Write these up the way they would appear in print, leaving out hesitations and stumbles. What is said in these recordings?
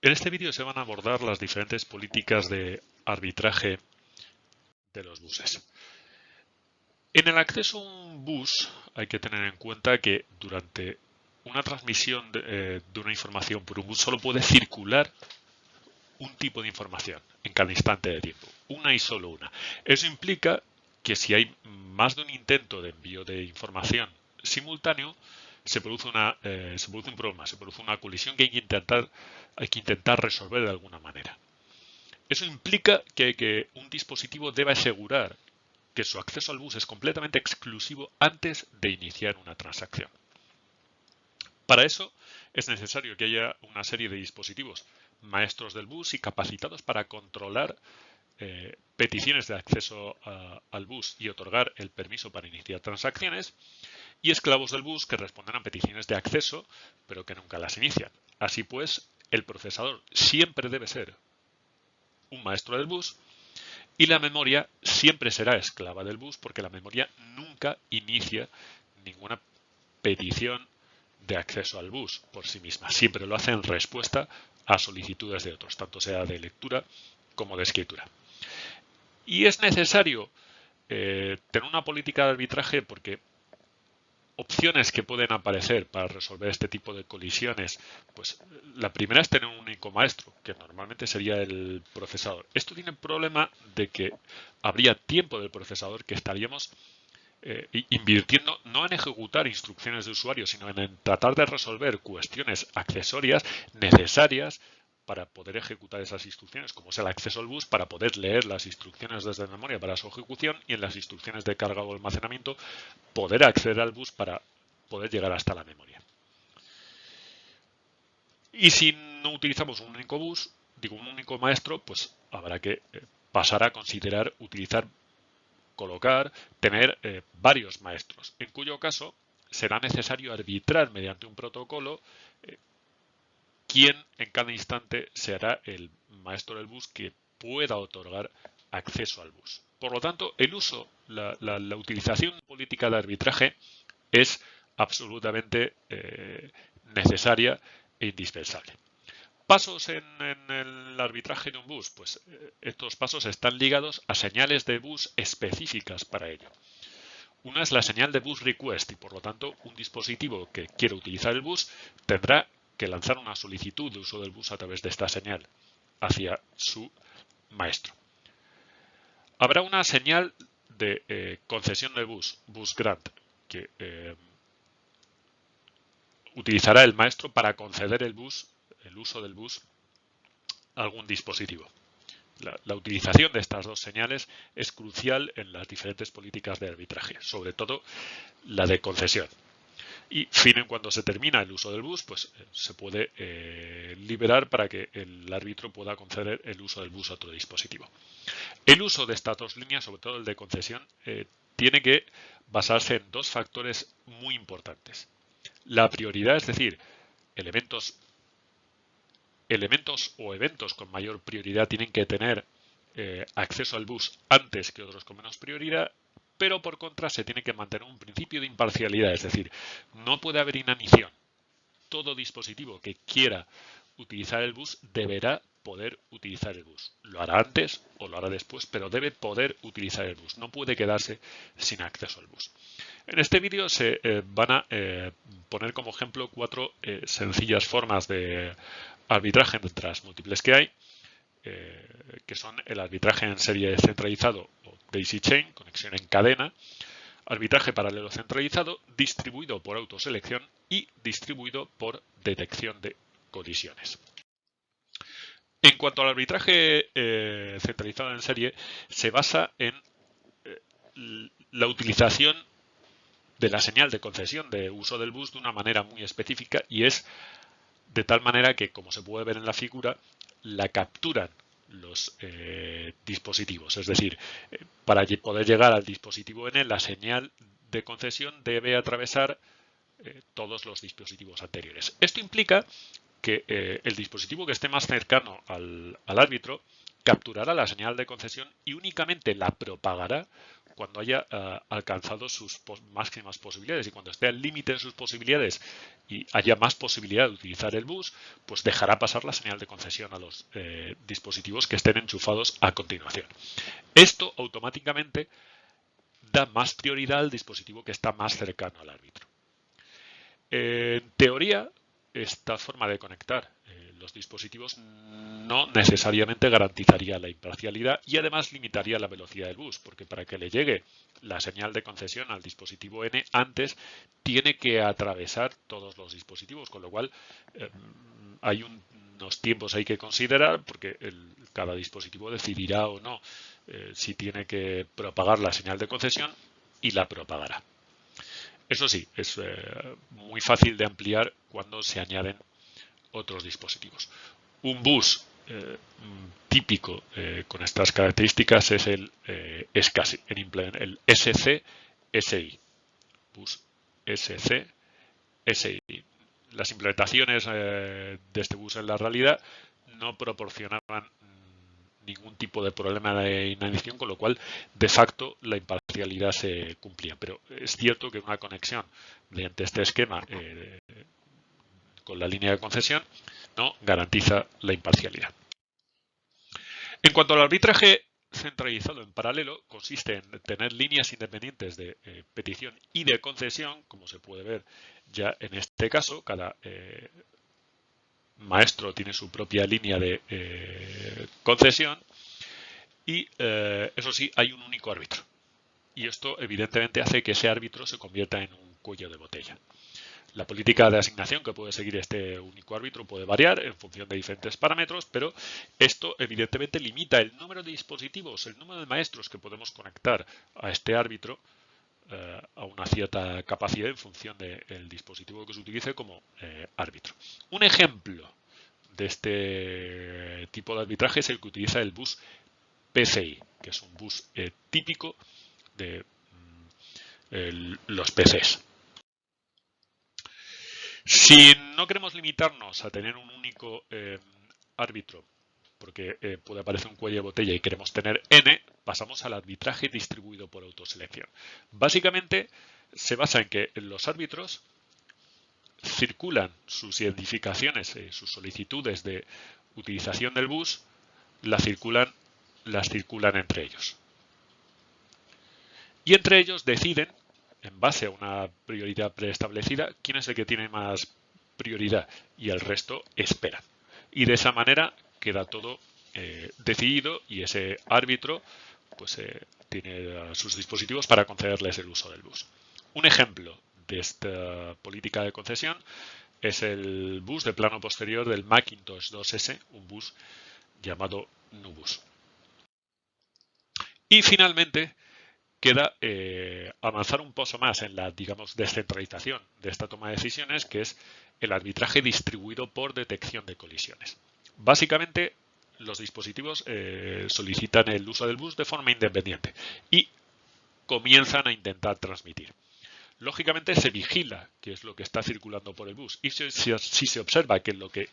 En este vídeo se van a abordar las diferentes políticas de arbitraje de los buses. En el acceso a un bus hay que tener en cuenta que durante una transmisión de una información por un bus solo puede circular un tipo de información en cada instante de tiempo, una y solo una. Eso implica que si hay más de un intento de envío de información simultáneo, se produce un problema, se produce una colisión que hay que intentar resolver de alguna manera. Eso implica que un dispositivo debe asegurar que su acceso al bus es completamente exclusivo antes de iniciar una transacción. Para eso es necesario que haya una serie de dispositivos maestros del bus y capacitados para controlar peticiones de acceso al bus y otorgar el permiso para iniciar transacciones, y esclavos del bus que responden a peticiones de acceso pero que nunca las inician. Así pues, el procesador siempre debe ser un maestro del bus y la memoria siempre será esclava del bus porque la memoria nunca inicia ninguna petición de acceso al bus por sí misma. Siempre lo hace en respuesta a solicitudes de otros, tanto sea de lectura como de escritura. Y es necesario tener una política de arbitraje porque opciones que pueden aparecer para resolver este tipo de colisiones, pues la primera es tener un único maestro, que normalmente sería el procesador. Esto tiene el problema de que habría tiempo del procesador que estaríamos invirtiendo no en ejecutar instrucciones de usuario, sino en tratar de resolver cuestiones accesorias necesarias para poder ejecutar esas instrucciones, como es el acceso al bus, para poder leer las instrucciones desde memoria para su ejecución y en las instrucciones de carga o almacenamiento poder acceder al bus para poder llegar hasta la memoria. Y si no utilizamos un único bus, un único maestro, pues habrá que pasar a considerar colocar, tener varios maestros, en cuyo caso será necesario arbitrar mediante un protocolo quién en cada instante será el maestro del bus que pueda otorgar acceso al bus. Por lo tanto, el uso, la utilización política de arbitraje es absolutamente necesaria e indispensable. Pasos en el arbitraje de un bus, pues estos pasos están ligados a señales de bus específicas para ello. Una es la señal de bus request y por lo tanto un dispositivo que quiere utilizar el bus tendrá que lanzar una solicitud de uso del bus a través de esta señal hacia su maestro. Habrá una señal de concesión de bus grant, que utilizará el maestro para conceder el uso del bus a algún dispositivo. La utilización de estas dos señales es crucial en las diferentes políticas de arbitraje, sobre todo la de concesión. Y fin, en cuando se termina el uso del bus, pues se puede liberar para que el árbitro pueda conceder el uso del bus a otro dispositivo. El uso de estas dos líneas, sobre todo el de concesión, tiene que basarse en dos factores muy importantes. La prioridad, es decir, elementos o eventos con mayor prioridad tienen que tener acceso al bus antes que otros con menos prioridad, pero por contra se tiene que mantener un principio de imparcialidad, es decir, no puede haber inanición. Todo dispositivo que quiera utilizar el bus deberá poder utilizar el bus. Lo hará antes o lo hará después, pero debe poder utilizar el bus. No puede quedarse sin acceso al bus. En este vídeo se van a poner como ejemplo 4 sencillas formas de arbitraje entre las múltiples que hay, que son el arbitraje en serie centralizado o daisy chain, conexión en cadena, arbitraje paralelo centralizado, distribuido por autoselección y distribuido por detección de colisiones. En cuanto al arbitraje centralizado en serie, se basa en la utilización de la señal de concesión de uso del bus de una manera muy específica y es de tal manera que, como se puede ver en la figura, la capturan los dispositivos. Es decir, para poder llegar al dispositivo N, la señal de concesión debe atravesar todos los dispositivos anteriores. Esto implica que el dispositivo que esté más cercano al árbitro capturará la señal de concesión y únicamente la propagará cuando haya alcanzado sus máximas posibilidades, y cuando esté al límite de sus posibilidades y haya más posibilidad de utilizar el bus, pues dejará pasar la señal de concesión a los dispositivos que estén enchufados a continuación. Esto automáticamente da más prioridad al dispositivo que está más cercano al árbitro. En teoría, esta forma de conectar los dispositivos no necesariamente garantizaría la imparcialidad y además limitaría la velocidad del bus, porque para que le llegue la señal de concesión al dispositivo N antes tiene que atravesar todos los dispositivos, con lo cual hay unos tiempos hay que considerar, porque cada dispositivo decidirá o no si tiene que propagar la señal de concesión y la propagará. Eso sí, es muy fácil de ampliar cuando se añaden otros dispositivos. Un bus típico con estas características es el SCSI, el SC-SI. Bus SC-SI. Las implementaciones de este bus en la realidad no proporcionaban ningún tipo de problema de inanición, con lo cual de facto la imparcialidad se cumplía. Pero es cierto que una conexión mediante este esquema con la línea de concesión no garantiza la imparcialidad. En cuanto al arbitraje centralizado en paralelo, consiste en tener líneas independientes de petición y de concesión, como se puede ver ya en este caso. Cada maestro tiene su propia línea de concesión y, eso sí, hay un único árbitro. Y esto evidentemente hace que ese árbitro se convierta en un cuello de botella. La política de asignación que puede seguir este único árbitro puede variar en función de diferentes parámetros, pero esto evidentemente limita el número de dispositivos, el número de maestros que podemos conectar a este árbitro a una cierta capacidad en función del dispositivo que se utilice como árbitro. Un ejemplo de este tipo de arbitraje es el que utiliza el bus PCI, que es un bus típico de los PCs. Si no queremos limitarnos a tener un único árbitro, porque puede aparecer un cuello de botella y queremos tener N, pasamos al arbitraje distribuido por autoselección. Básicamente se basa en que los árbitros circulan sus identificaciones, sus solicitudes de utilización del bus, las circulan entre ellos. Y entre ellos deciden, en base a una prioridad preestablecida, quién es el que tiene más prioridad, y el resto esperan. Y de esa manera queda todo decidido y ese árbitro pues tiene sus dispositivos para concederles el uso del bus. Un ejemplo de esta política de concesión es el bus de plano posterior del Macintosh 2S, un bus llamado NuBus. Y finalmente queda avanzar un paso más en la, digamos, descentralización de esta toma de decisiones, que es el arbitraje distribuido por detección de colisiones. Básicamente, los dispositivos solicitan el uso del bus de forma independiente y comienzan a intentar transmitir. Lógicamente se vigila qué es lo que está circulando por el bus, y si se observa que lo que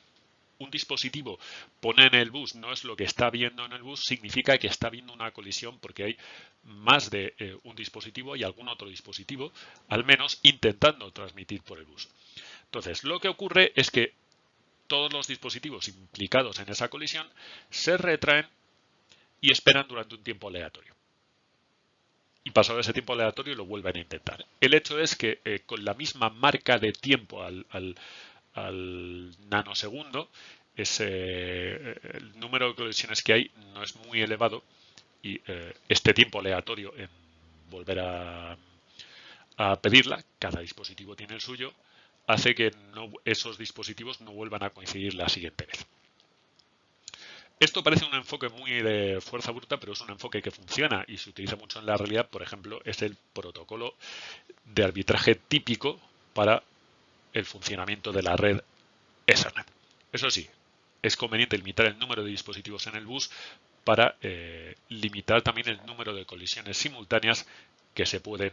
un dispositivo pone en el bus no es lo que está viendo en el bus, significa que está habiendo una colisión porque hay más de un dispositivo y algún otro dispositivo, al menos, intentando transmitir por el bus. Entonces, lo que ocurre es que todos los dispositivos implicados en esa colisión se retraen y esperan durante un tiempo aleatorio. Y pasado ese tiempo aleatorio lo vuelven a intentar. El hecho es que con la misma marca de tiempo al nanosegundo, el número de colisiones que hay no es muy elevado, y este tiempo aleatorio en volver a pedirla, cada dispositivo tiene el suyo, hace que esos dispositivos no vuelvan a coincidir la siguiente vez. Esto parece un enfoque muy de fuerza bruta, pero es un enfoque que funciona y se utiliza mucho en la realidad. Por ejemplo, es el protocolo de arbitraje típico para el funcionamiento de la red Ethernet. Eso sí, es conveniente limitar el número de dispositivos en el bus para limitar también el número de colisiones simultáneas que se pueden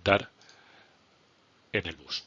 dar en el bus.